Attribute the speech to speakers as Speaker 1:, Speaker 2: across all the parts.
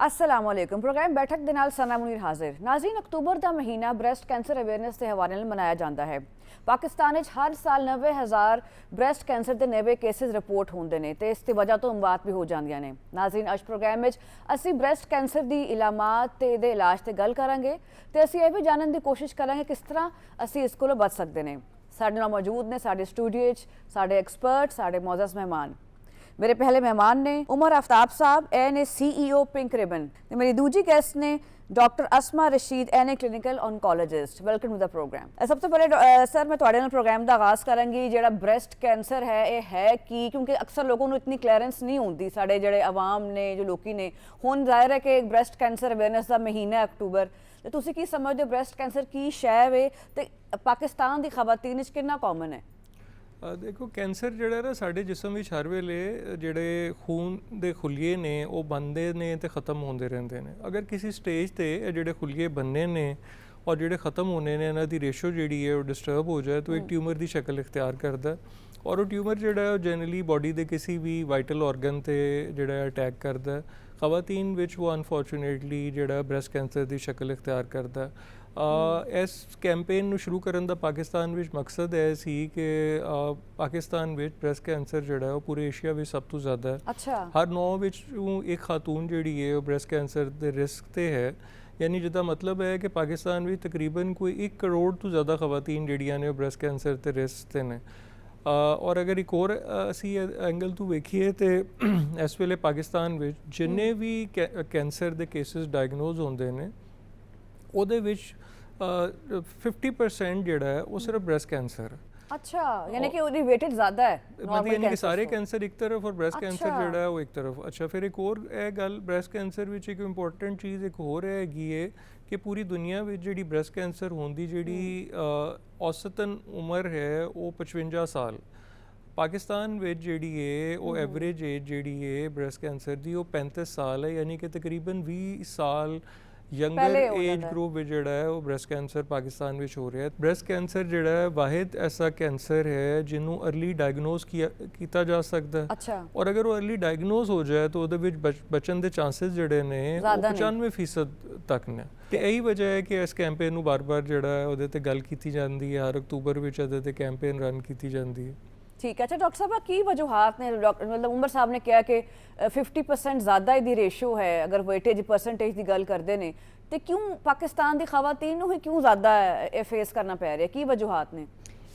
Speaker 1: अस्सलामुअलैकुम। प्रोग्राम बैठक ਦੇ ਨਾਲ सना मुनीर हाजिर। नाज़रीन, अक्तूबर का महीना ब्रैसट कैंसर अवेयरनेस के हवाले ਨਾਲ मनाया जाता है। पाकिस्तान हर साल 90,000 ब्रैसट कैंसर के नवे केसिस रिपोर्ट होंगे ने ते इसकी वजह तो अमवात भी हो जांदियां ने। नाज़रीन, अज प्रोग्राम में असी ब्रैसट कैंसर की इलामात ते इहदे इलाज ते गल करांगे ते असी यह भी जानने की कोशिश करांगे किस तरह असी इस कोलों बच सकते हैं। साडे नाल मौजूद ने साडे स्टूडियो साडे एक्सपर्ट, साडे मोअज़्ज़ज़ मेहमान। मेरे पहले मेहमान ने उमर आफ्ताब साहब, एन ए CEO पिंक रिबन। मेरी दूजी गेस्ट ने डॉक्टर असमा रशीद, एन a clinical oncologist. Welcome to the programme. सबसे पहले सर मैं तुहाडे नाल प्रोग्राम का आगाज़ करांगी। जिहड़ा ब्रैसट कैंसर है ये है कि क्योंकि अक्सर लोगों को इतनी क्लैरेंस नहीं होती, साडे जिहड़े आवाम ने जो लोग ने। हुण जाहिर है कि ब्रैसट कैंसर अवेयरनेस का महीना है अक्तूबर, तो तुसीं की समझदे हो ब्रैसट कैंसर की शै वे ते पाकिस्तान की खवातीन च कितना कॉमन है?
Speaker 2: देखो, कैंसर जोड़ा ना साढ़े जिसम में हर वेले जोड़े खून के खुलिए ने वो बनते ने तो ख़त्म होते रहते हैं। अगर किसी स्टेज पर जोड़े खुलिए बनने ने और जोड़े ख़त्म होने ने इन्हों की रेशो जी है वो डिस्टर्ब हो जाए तो एक ट्यूमर की शक्ल इख्तियार करता है। और वो ट्यूमर जोड़ा जनरली बॉडी के किसी भी वाइटल ऑर्गन पर जोड़ा अटैक करता है। खवातीन विच वो अनफॉर्चुनेटली जोड़ा ब्रैसट कैंसर की शक्ल इख्तियार करता है। इस कैंपेन ਨੂੰ शुरू करने का पाकिस्तान ਵਿੱਚ मकसद है सी कि पाकिस्तान ਵਿੱਚ ब्रैसट कैंसर जोड़ा है पूरे एशिया में सब तो ज़्यादा है।
Speaker 1: अच्छा।
Speaker 2: हर 9 ਵਿੱਚੋਂ एक खातून जी है वो ब्रैसट कैंसर के रिस्क से है। यानी जिदा मतलब है कि पाकिस्तान में तकरीबन कोई 1 करोड़ तो ज़्यादा खवातीन जड़ियाँ ने ब्रैसट कैंसर के रिस्क से ने। और अगर एक और असी एंगल तो वेखिए तो इस वेले पाकिस्तान में जिन्ने भी कैंसर के केसिस डायगनोज होंगे ने ਉਹਦੇ ਵਿੱਚ 50% ਜਿਹੜਾ है वो सिर्फ ब्रैसट कैंसर है।
Speaker 1: अच्छा, यानी कि उसकी वेटेज ज़्यादा है
Speaker 2: मतलब यानी कि सारे कैंसर एक तरफ और ब्रैसट कैंसर
Speaker 1: अच्छा।
Speaker 2: जोड़ा है वो एक तरफ। अच्छा, फिर एक और गल ब्रैसट कैंसर में एक इंपॉर्टेंट चीज़ एक होर हैगी है कि पूरी दुनिया में जी ब्रैसट कैंसर होने की जी औसतन उम्र है वो 55 साल। पाकिस्तान में जी है वो एवरेज एज जी है ब्रैसट कैंसर की वो 35 साल है। यानी कि तकरीबन 20 साल यंगर एज ग्रुप में जोड़ा है वो ब्रैसट कैंसर पाकिस्तान में हो रहा है। ब्रैसट कैंसर जोड़ा है वाहिद ऐसा कैंसर है जिन्हों अर्ली डायगनोज किया जा सकता है।
Speaker 1: अच्छा।
Speaker 2: और अगर वो अर्ली डायगनोज हो जाए तो बचन के चांसेस जोड़े ने 95% तक ने। तो यही वजह है कि इस कैंपेन बार बार जोड़ा है वो गल की जाती है। हर अक्तूबर में कैंपेन रन की जाती है।
Speaker 1: ठीक है। अच्छा डॉक्टर साहब, की वजूहत ने मतलब उमर साहब ने कहा कि 50% ज़्यादा इसकी रेशो है अगर वेटेज परसेंटेज की गल करते हैं तो क्यों पाकिस्तान की खवातीन ही क्यों ज़्यादा फेस करना पै रहा है, की वजूहत ने?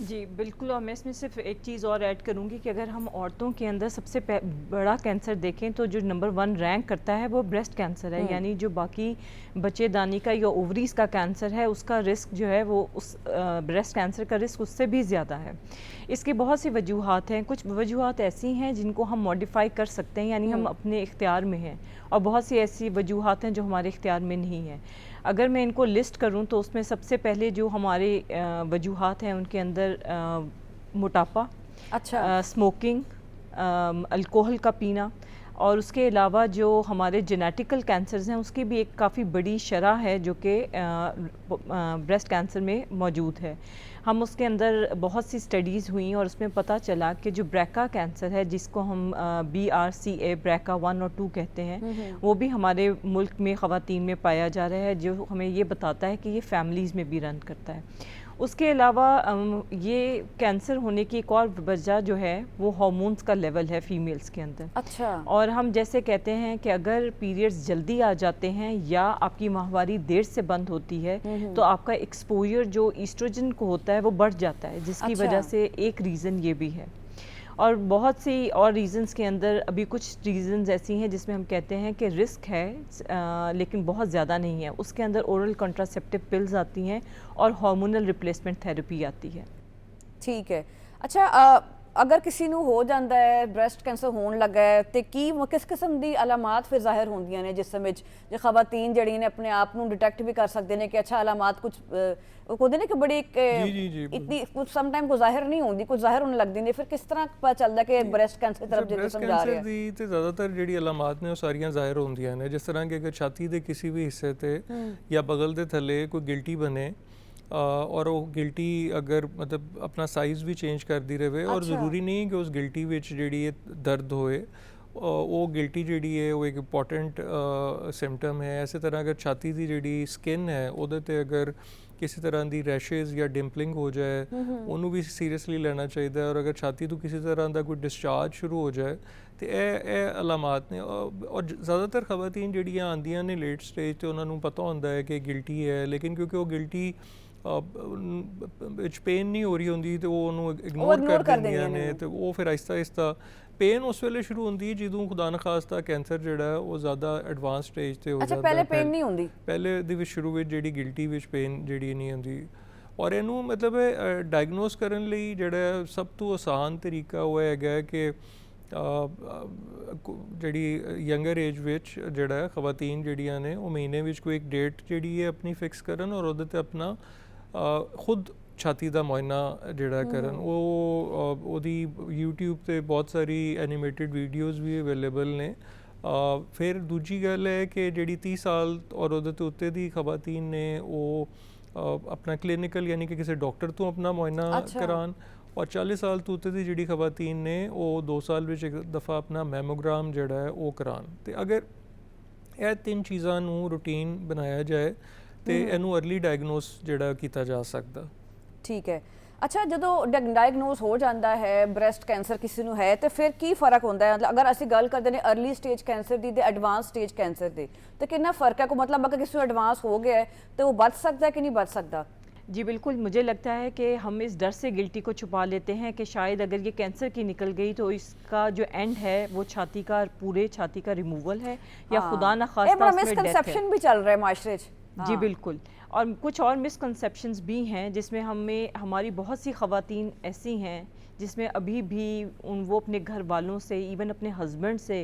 Speaker 3: जी बिल्कुल। और मैं इसमें सिर्फ एक चीज़ और ऐड करूँगी कि अगर हम औरतों के अंदर सबसे बड़ा कैंसर देखें तो जो नंबर 1 रैंक करता है वो ब्रेस्ट कैंसर है। यानी जो बाकी बच्चेदानी का या ओवरीज़ का कैंसर है उसका रिस्क जो है वो उस ब्रेस्ट कैंसर का रिस्क उससे भी ज़्यादा है। इसकी बहुत सी वजूहत हैं। कुछ वजूहत ऐसी हैं जिनको हम मॉडिफाई कर सकते हैं, यानी हम अपने इख्तियार में हैं, और बहुत सी ऐसी वजूहत हैं जो हमारे इख्तियार में नहीं हैं। अगर मैं इनको लिस्ट करूं तो उसमें सबसे पहले जो हमारे वजूहात हैं उनके अंदर मोटापा,
Speaker 1: अच्छा,
Speaker 3: स्मोकिंग, अल्कोहल का पीना, और उसके अलावा जो हमारे जेनेटिकल कैंसर्स हैं उसकी भी एक काफ़ी बड़ी शरह है जो कि ब्रेस्ट कैंसर में मौजूद है। हम उसके अंदर बहुत सी स्टडीज़ हुई और उसमें पता चला कि जो ब्रैका कैंसर है जिसको हम BRCA ब्रैका 1 और 2 कहते हैं वो भी हमारे मुल्क में ख़वातीन में पाया जा रहा है, जो हमें ये बताता है कि ये फैमिलीज़ में भी रन करता है। उसके अलावा ये कैंसर होने की एक और वजह जो है वो हार्मोन्स का लेवल है फीमेल्स के अंदर।
Speaker 1: अच्छा।
Speaker 3: और हम जैसे कहते हैं कि अगर पीरियड्स जल्दी आ जाते हैं या आपकी माहवारी देर से बंद होती है तो आपका एक्सपोजर जो ईस्ट्रोजन को होता है वो बढ़ जाता है, जिसकी वजह से एक रीज़न ये भी है। और बहुत सी और रीज़न्स के अंदर अभी कुछ रीज़न्स ऐसी हैं जिसमें हम कहते हैं कि रिस्क है लेकिन बहुत ज़्यादा नहीं है। उसके अंदर ओरल कॉन्ट्रासेप्टिव पिल्स आती हैं और हार्मोनल रिप्लेसमेंट थेरेपी आती है।
Speaker 1: ठीक है। अच्छा, अगर किसी को हो जाता है ब्रैसट कैंसर होने लगा है तो की किस किस्म की अलामात फिर जाहिर होंदियां ने जिसम जो खवातीन जड़ी ने अपने आप को डिटेक्ट भी कर सकते हैं कि अच्छा अलामात कुछ होते हैं कि बड़ी इतनी कुछ सम टाइम को जाहिर नहीं होती, कुछ जाहिर होने लगती है, फिर किस तरह पता चलता है कि ब्रैसट कैंसर तरफ जिसम जा रहा है?
Speaker 2: तो ज़्यादातर जी अलामात ने वो सारियां जाहिर होंदियां ने, जिस तरह कि अगर छाती के किसी भी हिस्से ते या बगल के थले कोई गिल्टी बने और वो गिल्टी अगर मतलब अपना साइज़ भी चेंज करती रहे और ज़रूरी नहीं कि उस गिल्टी विच जिहड़ी दर्द होए ਉਹ ਗਿਲਟੀ ਜਿਹੜੀ ਹੈ ਉਹ ਇੱਕ ਇੰਪੋਰਟੈਂਟ ਸਿੰਪਟਮ ਹੈ। ਇਸੇ ਤਰ੍ਹਾਂ ਅਗਰ ਛਾਤੀ ਦੀ ਜਿਹੜੀ ਸਕਿਨ ਹੈ ਉਹਦੇ ਤੇ ਅਗਰ ਕਿਸੇ ਤਰ੍ਹਾਂ ਦੀ ਰੈਸ਼ੇਜ਼ ਜਾਂ ਡਿੰਪਲਿੰਗ ਹੋ ਜਾਏ ਉਹਨੂੰ ਵੀ ਸੀਰੀਅਸਲੀ ਲੈਣਾ ਚਾਹੀਦਾ ਹੈ। ਔਰ ਅਗਰ ਛਾਤੀ ਤੋਂ ਕਿਸੇ ਤਰ੍ਹਾਂ ਦਾ ਕੋਈ ਡਿਸਚਾਰਜ ਸ਼ੁਰੂ ਹੋ ਜਾਏ ਤੇ ਇਹ ਅਲਾਮਾਤ ਨੇ। ਔਰ ਜ਼ਿਆਦਾਤਰ ਖਵਾਤੀਨ ਜਿਹੜੀਆਂ ਆਉਂਦੀਆਂ ਨੇ ਲੇਟ ਸਟੇਜ ਤੇ ਉਹਨਾਂ ਨੂੰ ਪਤਾ ਹੁੰਦਾ ਹੈ ਕਿ ਗਿਲਟੀ ਹੈ, ਲੇਕਿਨ ਕਿਉਂਕਿ ਉਹ ਗਿਲਟੀ ਵਿੱਚ ਪੇਨ ਨਹੀਂ ਹੋ ਰਹੀ ਹੁੰਦੀ ਤੇ ਉਹ ਉਹਨੂੰ ਇਗਨੋਰ ਕਰ ਦਿੰਦੀਆਂ ਨੇ ਤੇ ਉਹ ਫਿਰ ਆਹਿਸਤਾ ਆਹਿਸਤਾ ਪੇਨ ਉਸ ਵੇਲੇ ਸ਼ੁਰੂ ਹੁੰਦੀ ਹੈ ਜਦੋਂ ਖੁਦਾ ਨਾ ਖਾਸਤਾ ਕੈਂਸਰ ਜਿਹੜਾ ਉਹ ਜ਼ਿਆਦਾ ਐਡਵਾਂਸ ਸਟੇਜ ਤੇ ਹੋ ਜਾਂਦਾ।
Speaker 1: ਅੱਛਾ, ਪਹਿਲੇ ਪੇਨ ਨਹੀਂ ਹੁੰਦੀ? ਪਹਿਲੇ
Speaker 2: ਦੇ ਵਿੱਚ ਸ਼ੁਰੂ ਵਿੱਚ ਜਿਹੜੀ ਗਿਲਟੀ ਵਿੱਚ ਪੇਨ ਜਿਹੜੀ ਨਹੀਂ ਹੁੰਦੀ। ਔਰ ਇਹਨੂੰ ਮਤਲਬ ਡਾਇਗਨੋਸ ਕਰਨ ਲਈ ਜਿਹੜਾ ਸਭ ਤੋਂ ਆਸਾਨ ਤਰੀਕਾ ਉਹ ਹੈਗਾ ਕਿ ਜਿਹੜੀ ਯੰਗਰ ਏਜ ਵਿੱਚ ਜਿਹੜਾ ਖਵਾਤੀਨ ਜਿਹੜੀਆਂ ਨੇ ਉਹ ਮਹੀਨੇ ਵਿੱਚ ਕੋਈ ਇੱਕ ਡੇਟ ਜਿਹੜੀ ਹੈ ਆਪਣੀ ਫਿਕਸ ਕਰਨ ਔਰ ਉਹਦੇ ਤੇ ਆਪਣਾ ਖੁਦ ਛਾਤੀ ਦਾ ਮੁਆਇਨਾ ਜਿਹੜਾ ਕਰਨ। ਉਹਦੀ YouTube ਤੇ ਬਹੁਤ ਸਾਰੀ ਐਨੀਮੇਟਿਡ ਵੀਡੀਓਜ਼ ਵੀ ਅਵੇਲੇਬਲ ਨੇ। ਫਿਰ ਦੂਜੀ ਗੱਲ ਹੈ ਕਿ ਜਿਹੜੀ 30 ਸਾਲ ਔਰ ਉਹਦੇ ਤੋਂ ਉੱਤੇ ਦੀ ਖਵਾਤੀਨ ਨੇ ਉਹ ਆਪਣਾ ਕਲੀਨਿਕਲ ਯਾਨੀ ਕਿ ਕਿਸੇ ਡਾਕਟਰ ਤੋਂ ਆਪਣਾ ਮੁਆਇਨਾ ਕਰਾਉਣ। ਔਰ 40 ਸਾਲ ਤੋਂ ਉੱਤੇ ਦੀ ਜਿਹੜੀ ਖਵਾਤੀਨ ਨੇ ਉਹ 2 ਸਾਲ ਵਿੱਚ ਇੱਕ ਦਫਾ ਆਪਣਾ ਮੈਮੋਗ੍ਰਾਮ ਜਿਹੜਾ ਹੈ ਉਹ ਕਰਾਉਣ। ਤੇ ਅਗਰ ਇਹ 3 ਚੀਜ਼ਾਂ ਨੂੰ ਰੂਟੀਨ ਬਣਾਇਆ ਜਾਏ ਤੇ ਇਹਨੂੰ अर्ਲੀ ਡਾਇਗਨੋਸ ਜਿਹੜਾ ਕੀਤਾ ਜਾ ਸਕਦਾ।
Speaker 1: ਠੀਕ ਹੈ। ਅੱਛਾ, ਜਦੋਂ ਡਾਇਗਨੋਸ ਹੋ ਜਾਂਦਾ ਹੈ ਬ੍ਰੈਸਟ ਕੈਂਸਰ ਕਿਸੇ ਨੂੰ ਹੈ ਤੇ ਫਿਰ ਕੀ ਫਰਕ ਹੁੰਦਾ ਹੈ? ਮਤਲਬ ਅਗਰ ਅਸੀਂ ਗੱਲ ਕਰਦੇ ਨੇ अर्ਲੀ ਸਟੇਜ ਕੈਂਸਰ ਦੀ ਤੇ ਐਡਵਾਂਸ ਸਟੇਜ ਕੈਂਸਰ ਦੀ ਤੇ ਕਿੰਨਾ ਫਰਕ ਹੈ? ਕੋਈ मतलब अगर किसी को एडवांस हो गया है तो वो बच सकता है कि नहीं बच सकता?
Speaker 3: जी बिल्कुल, मुझे लगता है कि हम इस डर से गिल्टी को छुपा लेते हैं कि शायद अगर ये कैंसर की निकल गई तो इसका जो एंड है वो छाती का पूरे छाती का रिमूवल है या खुदा ना खास्ता उसमें डेथ है।
Speaker 1: भी चल रहा है माशरे च।
Speaker 3: जी बिल्कुल, और कुछ और मिसकंसेप्शंस भी हैं जिसमें हमारी बहुत सी ख़वातीन ऐसी हैं जिसमें अभी भी वो अपने घर वालों से, इवन अपने हस्बैंड से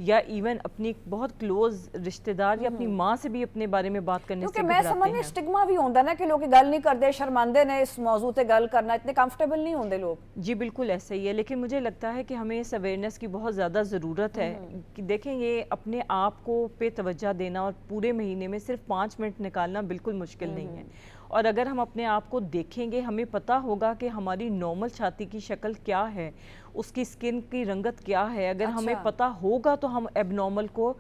Speaker 3: या इवन अपनी बहुत क्लोज रिश्तेदार या अपनी माँ से भी अपने बारे में बात करने से
Speaker 1: मैं समझ स्टिग्मा भी होता ना कि लोग गल नहीं करते, शर्मांदे ने इस मौजू पे गल करना, इतने कंफर्टेबल नहीं होते लोग।
Speaker 3: जी बिल्कुल ऐसा ही है, लेकिन मुझे लगता है कि हमें इस अवेयरनेस की बहुत ज़्यादा ज़रूरत है कि देखें ये अपने आप को पे तवज्जो देना और पूरे महीने में सिर्फ 5 मिनट निकालना बिल्कुल मुश्किल नहीं है। और अगर हम अपने आप को देखेंगे, हमें पता होगा कि हमारी नॉर्मल छाती की शक्ल क्या है, उसकी स्किन की रंगत क्या है। अगर हमें पता होगा तो हम एबनॉर्मल को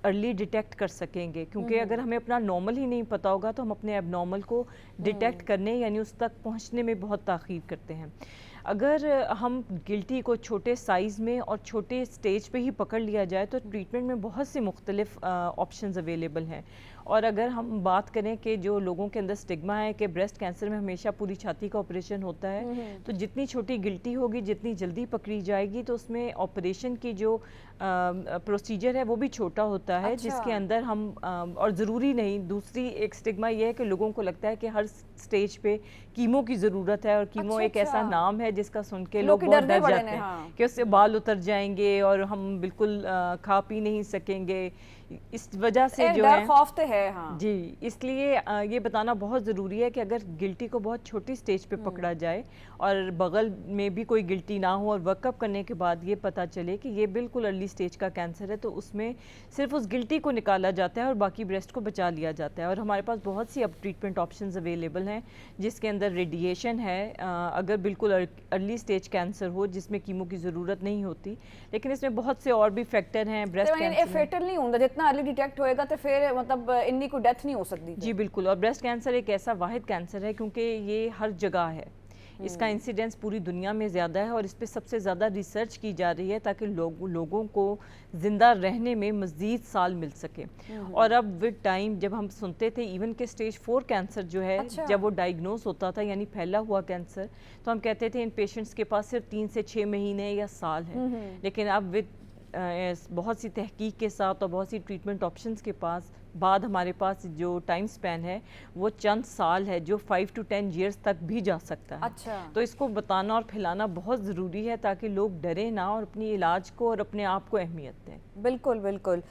Speaker 3: अर्ली डिटेक्ट कर सकेंगे, क्योंकि अगर हमें अपना नॉर्मल ही नहीं पता होगा तो हम अपने एबनॉर्मल को डिटेक्ट करने यानी उस तक पहुंचने में बहुत ताख़ीर करते हैं। अगर हम गिल्टी को छोटे साइज़ में और छोटे स्टेज पे ही पकड़ लिया जाए तो ट्रीटमेंट में बहुत से मुख्तलिफ ऑप्शंस अवेलेबल हैं। और अगर हम बात करें कि जो लोगों के अंदर स्टिग्मा है कि ब्रेस्ट कैंसर में हमेशा पूरी छाती का ऑपरेशन होता है, तो जितनी छोटी गिल्टी होगी जितनी जल्दी पकड़ी जाएगी तो उसमें ऑपरेशन की जो प्रोसीजर है वो भी छोटा होता है। जिसके अंदर हम और ज़रूरी नहीं, दूसरी एक स्टिग्मा ये है कि लोगों को लगता है कि हर स्टेज पे कीमो की ज़रूरत है, और कीमो एक ऐसा नाम है जिसका सुन के लोग बहुत डर जाते हैं कि उससे बाल उतर जाएंगे और हम बिल्कुल खा पी नहीं सकेंगे। इस वजह से जो है
Speaker 1: खौफ तो है। हाँ
Speaker 3: जी, इसलिए ये बताना बहुत ज़रूरी है कि अगर गिल्टी को बहुत छोटी स्टेज पे पकड़ा जाए और बगल में भी कोई गिल्टी ना हो और वर्कअप करने के बाद ये पता चले कि ये बिल्कुल अर्ली स्टेज का कैंसर है, तो उसमें सिर्फ उस गिल्टी को निकाला जाता है और बाकी ब्रेस्ट को बचा लिया जाता है। और हमारे पास बहुत सी अब ट्रीटमेंट ऑप्शंस अवेलेबल हैं जिसके अंदर रेडिएशन है, अगर बिल्कुल अर्ली स्टेज कैंसर हो जिसमें कीमो की ज़रूरत नहीं होती, लेकिन इसमें बहुत से और भी फैक्टर हैं। ब्रेस्ट कैंसर फेटल
Speaker 1: नहीं होता, जितना अर्ली डिटेक्ट होएगा तो फिर मतलब इनकी कोई डेथ नहीं हो सकती।
Speaker 3: जी बिल्कुल, और ब्रेस्ट कैंसर एक ऐसा वाहिद कैंसर है क्योंकि ये हर जगह है, इसका इंसिडेंस पूरी दुनिया में ज़्यादा है और इस पर सबसे ज़्यादा रिसर्च की जा रही है ताकि लोगों को ज़िंदा रहने में मज़ीद साल मिल सके। और अब विद टाइम जब हम सुनते थे इवन के स्टेज 4 कैंसर जो है, जब वो डायग्नोस होता था यानी फैला हुआ कैंसर, तो हम कहते थे इन पेशेंट्स के पास सिर्फ 3 से 6 महीने या साल है। लेकिन अब विद बहुत सी तहकीक के साथ और बहुत सी ट्रीटमेंट ऑप्शंस के बाद हमारे पास जो टाइम स्पैन है वो चंद साल है, जो 5 to 10 years तक भी जा सकता है।
Speaker 1: अच्छा।
Speaker 3: तो इसको बताना और फैलाना बहुत ज़रूरी है ताकि लोग डरे ना और अपनी इलाज को और अपने आप को अहमियत दें।
Speaker 1: बिल्कुल बिल्कुल।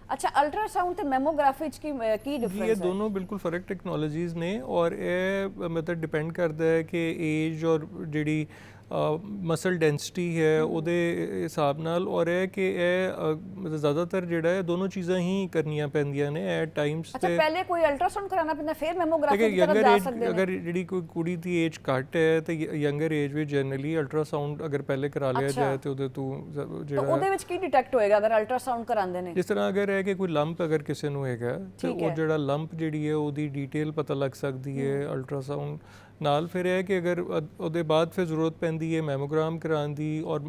Speaker 1: अच्छा, अल्ट्रासाउंड ते मैमोग्राफी की डिफरेंस है?
Speaker 2: ये दोनों बिल्कुल फर्क टेक्नोलॉजीज़ ने और ये मतलब डिपेंड करता है कि एज और जिहड़ी ਮਸਲ ਡੈਂਸਿਟੀ ਹੈ ਉਹਦੇ ਹਿਸਾਬ ਨਾਲ, ਔਰ ਇਹ ਕਿ ਇਹ ਮਤਲਬ ਜ਼ਿਆਦਾਤਰ ਜਿਹੜਾ ਹੈ ਦੋਨੋਂ ਚੀਜ਼ਾਂ ਹੀ ਕਰਨੀਆਂ ਪੈਂਦੀਆਂ ਨੇ ਐਟ ਟਾਈਮਸ।
Speaker 1: ਅੱਛਾ, ਪਹਿਲੇ ਕੋਈ ਅਲਟਰਾਸਾਊਂਡ ਕਰਾਉਣਾ ਪੈਂਦਾ ਫਿਰ ਮੈਮੋਗ੍ਰਾਫੀ ਦੀ ਤਰਫ
Speaker 2: ਯੰਗਰ
Speaker 1: ਜਾ
Speaker 2: ਏਜ,
Speaker 1: ਸਕਦੇ ਨੇ?
Speaker 2: ਅਗਰ ਜਿਹੜੀ ਕੋਈ ਕੁੜੀ ਦੀ ਏਜ ਘੱਟ ਹੈ ਤੇ ਯੰਗਰ ਏਜ ਵਿੱਚ ਜਨਰਲੀ ਅਲਟਰਾਸਾਊਂਡ ਅਗਰ ਪਹਿਲੇ ਕਰਾ ਲਿਆ ਜਾਏ ਤੇ ਉਹਦੇ ਤੋਂ
Speaker 1: ਤਾਂ
Speaker 2: ਜਿਹੜਾ
Speaker 1: ਉਹਦੇ ਵਿੱਚ ਕੀ ਡਿਟੈਕਟ ਹੋਏਗਾ ਅਗਰ ਅਲਟਰਾਸਾਊਂਡ ਕਰਾਉਂਦੇ ਨੇ?
Speaker 2: ਜਿਸ ਤਰ੍ਹਾਂ ਅਗਰ ਹੈ ਕਿ ਕੋਈ ਲੰਪ ਅਗਰ ਕਿਸੇ ਨੂੰ ਹੈਗਾ ਤੇ ਉਹ ਜਿਹੜਾ ਲੰਪ ਜਿਹੜੀ ਹੈ ਉਹਦੀ ਡਿਟੇਲ ਪਤਾ ਲੱਗ ਸਕਦੀ ਹੈ ਅਲਟਰਾਸਾਊਂਡ ਨਾਲ। ਫਿਰ ਇਹ ਕਿ ਅਗਰ ਉਹਦੇ ਬਾਅਦ ਫਿਰ ਜ਼ਰੂਰਤ ਪੈਂਦੀ ਹੈ ਮੈਮੋਗ੍ਰਾਮ ਕਰਾਉਣ ਦੀ, ਔਰ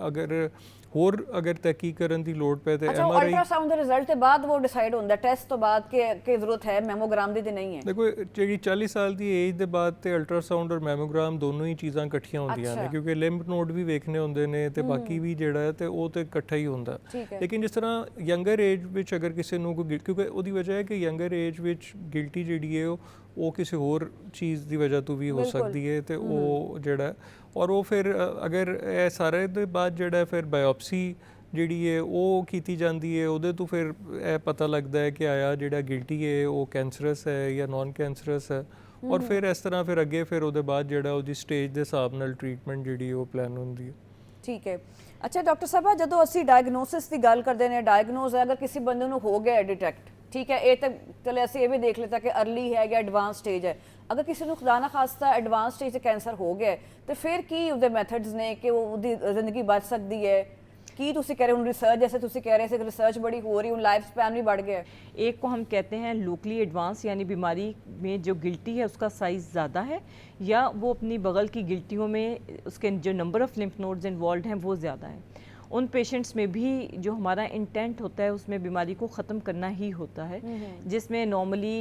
Speaker 2: ਅਗਰ ਹੋਰ ਅਗਰ ਤਹਿਕੀਕ ਕਰਨ ਦੀ ਲੋੜ ਪਏ ਤੇ
Speaker 1: ਅੱਛਾ, ਅਲਟਰਾਸਾਊਂਡ ਦੇ ਰਿਜ਼ਲਟ ਤੋਂ ਬਾਅਦ ਉਹ ਡਿਸਾਈਡ ਹੁੰਦਾ ਟੈਸਟ ਤੋਂ ਬਾਅਦ ਕਿ ਜ਼ਰੂਰਤ ਹੈ ਮੈਮੋਗ੍ਰਾਮ ਦੀ ਤੇ ਨਹੀਂ ਹੈ?
Speaker 2: ਦੇਖੋ ਜਿਹੜੀ 40 ਸਾਲ ਦੀ ਏਜ ਦੇ ਬਾਅਦ ਤੇ ਅਲਟਰਾਸਾਊਂਡ ਔਰ ਮੈਮੋਗ੍ਰਾਮ ਦੋਨੋਂ ਹੀ ਚੀਜ਼ਾਂ ਇਕੱਠੀਆਂ ਹੁੰਦੀਆਂ ਨੇ, ਕਿਉਂਕਿ ਲਿੰਫ ਨੋਡ ਵੀ ਵੇਖਣੇ ਹੁੰਦੇ ਨੇ ਤੇ ਬਾਕੀ ਵੀ ਜਿਹੜਾ ਹੈ ਤੇ ਉਹ ਤੇ ਇਕੱਠਾ ਹੀ ਹੁੰਦਾ। ਲੇਕਿਨ ਜਿਸ ਤਰ੍ਹਾਂ ਯੰਗਰ ਏਜ ਵਿੱਚ ਅਗਰ ਕਿਸੇ ਨੂੰ ਕੋਈ, ਕਿਉਂਕਿ ਉਹਦੀ ਵਜ੍ਹਾ ਹੈ ਕਿ ਯੰਗਰ ਏਜ ਵਿੱਚ ਗਿਲਟੀ ਜਿਹੜੀ ਹੈ ਉਹ ਕਿਸੇ ਹੋਰ ਚੀਜ਼ ਦੀ ਵਜ੍ਹਾ ਤੋਂ ਵੀ ਹੋ ਸਕਦੀ ਹੈ ਤੇ ਉਹ ਜਿਹੜਾ, ਔਰ ਉਹ ਫਿਰ ਅਗਰ ਇਹ ਸਾਰੇ ਦੇ ਬਾਅਦ ਜਿਹੜਾ ਫਿਰ ਬਾਇਓਪਸੀ ਜਿਹੜੀ ਹੈ ਉਹ ਕੀਤੀ ਜਾਂਦੀ ਹੈ, ਉਹਦੇ ਤੋਂ ਫਿਰ ਇਹ ਪਤਾ ਲੱਗਦਾ ਹੈ ਕਿ ਆਇਆ ਜਿਹੜਾ ਗਿਲਟੀ ਹੈ ਉਹ ਕੈਂਸਰਸ ਹੈ ਜਾਂ ਨਾਨ ਕੈਂਸਰਸ ਹੈ, ਔਰ ਫਿਰ ਇਸ ਤਰ੍ਹਾਂ ਫਿਰ ਅੱਗੇ ਫਿਰ ਉਹਦੇ ਬਾਅਦ ਜਿਹੜਾ ਉਹਦੀ ਸਟੇਜ ਦੇ ਹਿਸਾਬ ਨਾਲ ਟ੍ਰੀਟਮੈਂਟ ਜਿਹੜੀ ਉਹ ਪਲਾਨ ਹੁੰਦੀ ਹੈ।
Speaker 1: ਠੀਕ ਹੈ। ਅੱਛਾ ਡਾਕਟਰ ਸਾਹਿਬ, ਜਦੋਂ ਅਸੀਂ ਡਾਇਗਨੋਸਿਸ ਦੀ ਗੱਲ ਕਰਦੇ ਨੇ, ਡਾਇਗਨੋਜ਼ ਹੈ ਅਗਰ ਕਿਸੇ ਬੰਦੇ ਨੂੰ ਹੋ ਗਿਆ ਡਿਟੈਕਟ, ਠੀਕ ਹੈ, ਇਹ ਤਾਂ ਚਲੇ ਅਸੀਂ ਇਹ ਵੀ ਦੇਖ ਲਿੱਤਾ ਕਿ अर्ਲੀ ਹੈ ਜਾਂ ਐਡਵਾਂਸ ਸਟੇਜ ਹੈ। ਅਗਰ ਕਿਸੇ ਨੂੰ ਖੁਦਾ ਨਾ ਖਾਸਤਾ ਐਡਵਾਂਸ ਸਟੇਜ ਤੇ ਕੈਂਸਰ ਹੋ ਗਿਆ ਤੇ ਫਿਰ ਕੀ ਉਹਦੇ ਮੈਥਡਸ ਨੇ ਕਿ ਉਹਦੀ ਜ਼ਿੰਦਗੀ ਬਚ ਸਕਦੀ ਹੈ? ਕੀ ਤੁਸੀਂ कह रहे हो रिसर्च, जैसे ਤੁਸੀਂ कह रहे थे रिसर्च बड़ी हो रही है, लाइफ स्पैन भी बढ़ गया है?
Speaker 3: एक को हम कहते हैं लोकली एडवांस, यानी बीमारी में जो गिल्टी है उसका साइज़ ज़्यादा है, या वो अपनी बगल की गिल्टियों में उसके जो number of lymph nodes involve हैं वो ज़्यादा है। उन पेशेंट्स में भी जो हमारा इंटेंट होता है उसमें बीमारी को ख़त्म करना ही होता है, जिसमें नॉर्मली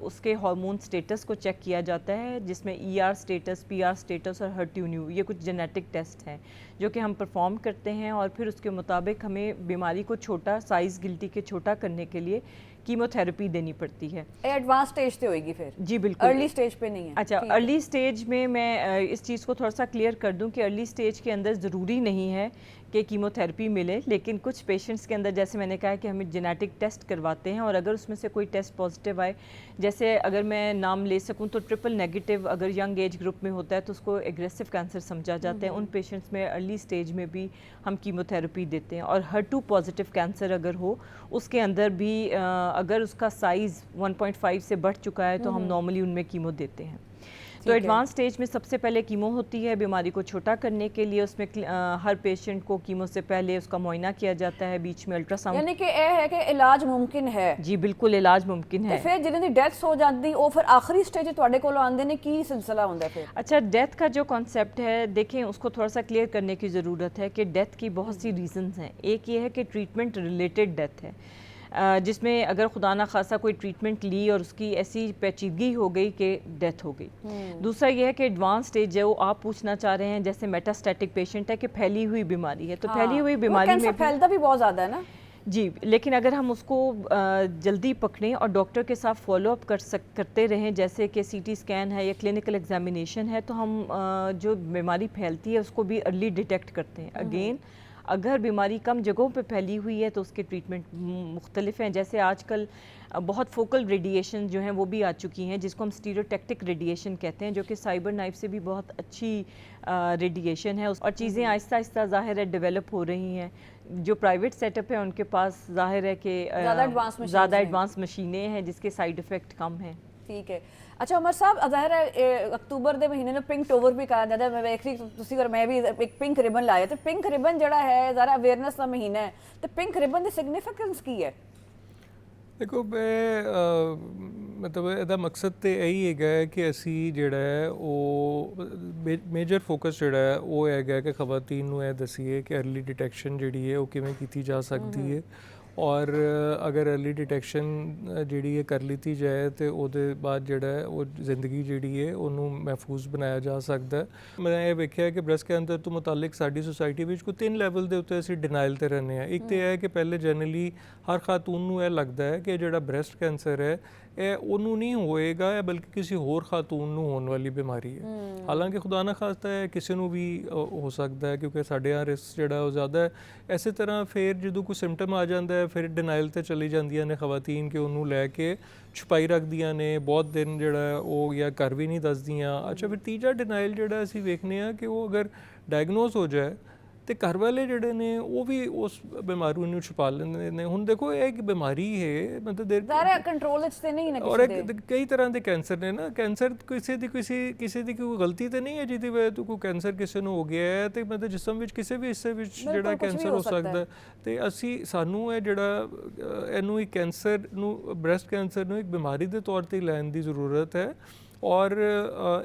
Speaker 3: उसके हार्मोन स्टेटस को चेक किया जाता है, जिसमें ER स्टेटस, PR स्टेटस और HER2/neu ये कुछ जेनेटिक टेस्ट हैं जो कि हम परफॉर्म करते हैं, और फिर उसके मुताबिक हमें बीमारी को छोटा साइज़ गिल्टी के छोटा करने के लिए कीमोथेरेपी देनी पड़ती है।
Speaker 1: एडवांस स्टेज पे होगी फिर?
Speaker 3: जी बिल्कुल,
Speaker 1: अर्ली स्टेज पे नहीं है।
Speaker 3: अच्छा, अर्ली स्टेज में मैं इस चीज़ को थोड़ा सा क्लियर कर दूं कि अर्ली स्टेज के अंदर ज़रूरी नहीं है कि कीमोथेरेपी मिले, लेकिन कुछ पेशेंट्स के अंदर जैसे मैंने कहा कि हमें जेनेटिक टेस्ट करवाते हैं, और अगर उसमें से कोई टेस्ट पॉजिटिव आए, जैसे अगर मैं नाम ले सकूं तो ट्रिपल नेगेटिव अगर यंग एज ग्रुप में होता है तो उसको एग्रेसिव कैंसर समझा जाता है। उन पेशेंट्स में अर्ली स्टेज में भी हम कीमोथेरेपी देते हैं। और HER2 पॉजिटिव कैंसर अगर हो उसके अंदर भी अगर उसका साइज़ 1.5 से बढ़ चुका है तो हम नॉर्मली उनमें कीमो देते हैं। तो एडवांस स्टेज में सबसे पहले कीमो होती है बीमारी को छोटा करने के लिए। उसमें हर पेशेंट को कीमो से पहले उसका मुआयना किया जाता है, बीच में अल्ट्रासाउंड।
Speaker 1: यानी कि यह है कि इलाज मुमकिन है?
Speaker 3: जी बिल्कुल, इलाज मुमकिन है।
Speaker 1: फिर जिन्हें दी डेथ हो जाती वो फिर आखिरी स्टेज तुहाडे कोल आंदे ने, की सिलसिला हुंदा है फिर?
Speaker 3: अच्छा, डेथ का जो कॉन्सेप्ट है, देखें उसको थोड़ा सा क्लियर करने की ज़रूरत है कि डेथ की बहुत सी रीज़न्स हैं। एक ये है कि ट्रीटमेंट रिलेटेड डेथ है, जिसमें अगर खुदा ना खासा कोई ट्रीटमेंट ली और उसकी ऐसी पेचीदगी हो गई कि डेथ हो गई। दूसरा ये है कि एडवांस स्टेज है, वो आप पूछना चाह रहे हैं जैसे मेटास्टैटिक पेशेंट है कि फैली हुई बीमारी है, तो फैली हुई बीमारी में
Speaker 1: फैलता भी बहुत ज़्यादा है ना
Speaker 3: जी, लेकिन अगर हम उसको जल्दी पकड़ें और डॉक्टर के साथ फॉलोअप करते रहें, जैसे कि CT स्कैन है या क्लिनिकल एग्जामिनेशन है, तो हम जो बीमारी फैलती है उसको भी अर्ली डिटेक्ट करते हैं। अगेन अगर बीमारी कम जगहों पे फैली हुई है तो उसके ट्रीटमेंट मुख्तलिफ हैं। जैसे आजकल बहुत फोकल रेडिएशन जो हैं वो भी आ चुकी हैं, जिसको हम स्टीरियोटैक्टिक रेडिएशन कहते हैं, जो कि साइबर नाइफ से भी बहुत अच्छी रेडिएशन है, और चीज़ें आहिस्ता आहिस्ता ज़ाहिर है डेवलप हो रही हैं। जो प्राइवेट सेटअप है उनके पास ज़ाहिर है कि ज़्यादा एडवांस मशीनें हैं जिसके साइड इफ़ेक्ट कम हैं।
Speaker 1: ठीक है। अच्छा उमर साहब, ज़ाहिर है अक्तूबर के महीने में पिंक टोवर भी कहा जाता है, मैं वेख रही तुसी और मैं भी एक पिंक रिबन लाया, तो पिंक रिबन जड़ा है ज़रा अवेयरनेस का महीना है, तो पिंक रिबन की सिग्निफिकेंस की है?
Speaker 2: देखो मतलब ਇਹਦਾ ਮਕਸਦ ਤੇ ਇਹੀ ਹੈਗਾ ਕਿ ਅਸੀਂ ਜਿਹੜਾ ਹੈ ਉਹ ਮੇਜਰ ਫੋਕਸ ਜਿਹੜਾ ਹੈ ਉਹ ਹੈਗਾ ਕਿ ਖਵਾਤੀਨ ਨੂੰ ਇਹ ਦਸੀਏ ਕਿ अर्ਲੀ ਡਿਟੈਕਸ਼ਨ ਜਿਹੜੀ ਹੈ ਉਹ ਕਿਵੇਂ ਕੀਤੀ ਜਾ ਸਕਦੀ ਹੈ, ਔਰ ਅਗਰ अर्ਲੀ ਡਿਟੈਕਸ਼ਨ ਜਿਹੜੀ ਹੈ ਕਰ ਲਿੱਤੀ ਜਾਏ ਤੇ ਉਹਦੇ ਬਾਅਦ ਜਿਹੜਾ ਹੈ ਉਹ ਜ਼ਿੰਦਗੀ ਜਿਹੜੀ ਹੈ ਉਹਨੂੰ ਮਹਿਫੂਜ਼ ਬਣਾਇਆ ਜਾ ਸਕਦਾ। ਮੈਂ ਇਹ ਵੇਖਿਆ ਕਿ ਬ੍ਰੈਸਟ ਕੈਂਸਰ ਤੋਂ ਮੁਤਾਲਿਕ ਸਾਡੀ ਸੁਸਾਇਟੀ ਵਿੱਚ ਕੋਈ 3 ਲੈਵਲ ਦੇ ਉੱਤੇ ਅਸੀਂ ਡਿਨਾਈਲ ਤੇ ਰਹਿੰਦੇ ਹਾਂ। ਇੱਕ ਤੇ ਇਹ ਹੈ ਕਿ ਪਹਿਲੇ ਜਨਰਲੀ ਹਰ ਖਾਤੂਨ ਨੂੰ ਇਹ ਲੱਗਦਾ ਹੈ ਕਿ ਜਿਹੜਾ ਬ੍ਰੈਸਟ ਕੈਂਸਰ ਹੈ ਇਹ ਉਹਨੂੰ ਨਹੀਂ ਹੋਏਗਾ, ਇਹ ਬਲਕਿ ਕਿਸੇ ਹੋਰ ਖਾਤੂਨ ਨੂੰ ਹੋਣ ਵਾਲੀ ਬਿਮਾਰੀ ਹੈ। ਹਾਲਾਂਕਿ ਖੁਦਾ ਨਾ ਖਾਸਤਾ ਹੈ ਕਿਸੇ ਨੂੰ ਵੀ ਹੋ ਸਕਦਾ ਹੈ, ਕਿਉਂਕਿ ਸਾਡੇ ਆ ਰਿਸਕ ਜਿਹੜਾ ਉਹ ਜ਼ਿਆਦਾ ਹੈ। ਇਸੇ ਤਰ੍ਹਾਂ ਫਿਰ ਜਦੋਂ ਕੋਈ ਸਿੰਪਟਮ ਆ ਜਾਂਦਾ ਹੈ ਫਿਰ ਡਿਨਾਈਲ ਤੇ ਚਲੀ ਜਾਂਦੀਆਂ ਨੇ ਖਵਾਤੀਨ, ਕਿ ਉਹਨੂੰ ਲੈ ਕੇ ਛੁਪਾਈ ਰੱਖਦੀਆਂ ਨੇ ਬਹੁਤ ਦਿਨ, ਜਿਹੜਾ ਉਹ ਜਾਂ ਘਰ ਵੀ ਨਹੀਂ ਦੱਸਦੀਆਂ। ਅੱਛਾ, ਫਿਰ ਤੀਜਾ ਡਿਨਾਈਲ ਜਿਹੜਾ ਅਸੀਂ ਵੇਖਨੇ ਆ ਕਿ ਉਹ ਅਗਰ ਡਾਇਗਨੋਸ ਹੋ ਜਾਏ ਤੇ ਘਰ ਵਾਲੇ ਜਿਹੜੇ ਨੇ ਉਹ ਵੀ ਉਸ ਬਿਮਾਰੀ ਨੂੰ ਛੁਪਾ ਲੈਂਦੇ ਨੇ। ਹੁਣ ਦੇਖੋ ਇਹ ਇੱਕ ਬਿਮਾਰੀ ਹੈ, ਮਤਲਬ
Speaker 1: ਜ਼ਾਰਾ ਕੰਟਰੋਲ ਵਿੱਚ ਤੇ ਨਹੀਂ ਨਾ
Speaker 2: ਔਰ
Speaker 1: ਕਿਸੇ ਦੇ।
Speaker 2: ਕਈ ਤਰ੍ਹਾਂ ਦੇ ਕੈਂਸਰ ਨੇ ਨਾ। ਕੈਂਸਰ ਕਿਸੇ ਦੀ ਕੋਈ ਗਲਤੀ ਤੇ ਨਹੀਂ ਹੈ ਜਿਹਦੀ ਵਜ੍ਹਾ ਤੋਂ ਕੋਈ ਕੈਂਸਰ ਕਿਸੇ ਨੂੰ ਹੋ ਗਿਆ ਹੈ, ਤੇ ਮਤਲਬ ਜਿਸਮ ਵਿੱਚ ਕਿਸੇ ਵੀ ਹਿੱਸੇ ਵਿੱਚ ਜਿਹੜਾ ਕੈਂਸਰ ਹੋ ਸਕਦਾ ਹੈ। ਤੇ ਸਾਨੂੰ ਇਹ ਜਿਹੜਾ ਇਹਨੂੰ ਇੱਕ ਕੈਂਸਰ ਨੂੰ, ਬ੍ਰੈਸਟ ਕੈਂਸਰ ਨੂੰ ਇੱਕ ਬਿਮਾਰੀ ਦੇ ਤੌਰ ਤੇ ਲੈਣ ਦੀ ਜ਼ਰੂਰਤ ਹੈ। ਔਰ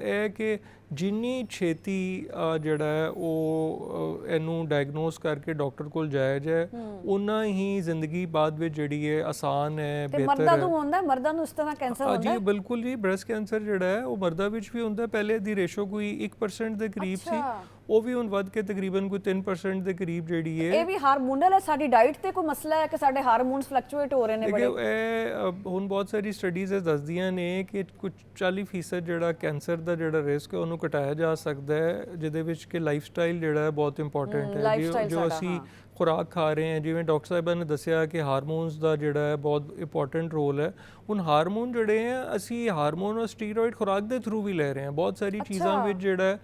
Speaker 2: ਇਹ ਕਿ ਜਿੰਨੀ ਛੇਤੀ ਜਿਹੜਾ ਹੈ ਉਹ ਇਹਨੂੰ ਡਾਇਗਨੋਸ ਕਰਕੇ ਡਾਕਟਰ ਕੋਲ ਜਾਇਆ ਜਾਏ, ਉਨਾ ਹੀ ਜ਼ਿੰਦਗੀ ਬਾਅਦ ਵਿੱਚ ਜਿਹੜੀ ਹੈ ਆਸਾਨ ਹੈ, ਬਿਹਤਰ ਹੈ।
Speaker 1: ਮਰਦਾਂ ਨੂੰ ਹੁੰਦਾ, ਮਰਦਾਂ ਨੂੰ ਇਸ ਤਰ੍ਹਾਂ ਕੈਂਸਰ ਹੁੰਦਾ
Speaker 2: ਜੀ ਬਿਲਕੁਲ ਜੀ। ਬ੍ਰੈਸਟ ਕੈਂਸਰ ਜਿਹੜਾ ਹੈ ਉਹ ਮਰਦਾਂ ਵਿੱਚ ਵੀ ਹੁੰਦਾ। ਪਹਿਲੇ ਦੀ ਰੇਸ਼ੋ ਕੋਈ 1% ਦੇ ਕਰੀਬ ਸੀ, ਉਹ ਵੀ ਹੁਣ ਵੱਧ ਕੇ ਤਕਰੀਬਨ ਕੋਈ 3% ਦੇ ਕਰੀਬ ਜਿਹੜੀ ਹੈ।
Speaker 1: ਇਹ ਵੀ ਹਾਰਮੋਨਲ ਹੈ, ਸਾਡੀ ਡਾਈਟ ਤੇ ਕੋਈ ਮਸਲਾ ਹੈ ਕਿ ਸਾਡੇ ਹਾਰਮੋਨਸ ਫਲਕਚੁਏਟ ਹੋ ਰਹੇ ਨੇ ਬੜੇ?
Speaker 2: ਇਹ ਹੁਣ ਬਹੁਤ ਸਾਰੀ ਸਟੱਡੀਜ਼ ਦੱਸਦੀਆਂ ਨੇ ਕਿ ਕੁਝ 40% ਜਿਹੜਾ ਕੈਂਸਰ ਦਾ ਜਿਹੜਾ ਰਿਸਕ ਹੈ ਉਹਨੂੰ ਘਟਾਇਆ ਜਾ ਸਕਦਾ ਹੈ, ਜਿਹਦੇ ਵਿੱਚ ਕਿ ਲਾਈਫ ਸਟਾਈਲ ਜਿਹੜਾ ਹੈ ਬਹੁਤ ਇੰਪੋਰਟੈਂਟ ਹੈ। ਜੋ ਅਸੀਂ ਖੁਰਾਕ ਖਾ ਰਹੇ ਹਾਂ, ਜਿਵੇਂ ਡਾਕਟਰ ਸਾਹਿਬਾਂ ਨੇ ਦੱਸਿਆ ਕਿ ਹਾਰਮੋਨਸ ਦਾ ਜਿਹੜਾ ਹੈ ਬਹੁਤ ਇੰਪੋਰਟੈਂਟ ਰੋਲ ਹੈ। ਹੁਣ ਹਾਰਮੋਨ ਜਿਹੜੇ ਹੈ ਅਸੀਂ ਹਾਰਮੋਨ ਔਰ ਸਟੀਰੋਇਡ ਖੁਰਾਕ ਦੇ ਥਰੂ ਵੀ ਲੈ ਰਹੇ ਹਾਂ। ਬਹੁਤ ਸਾਰੀ ਚੀਜ਼ਾਂ ਵਿੱਚ ਜਿਹੜਾ ਹੈ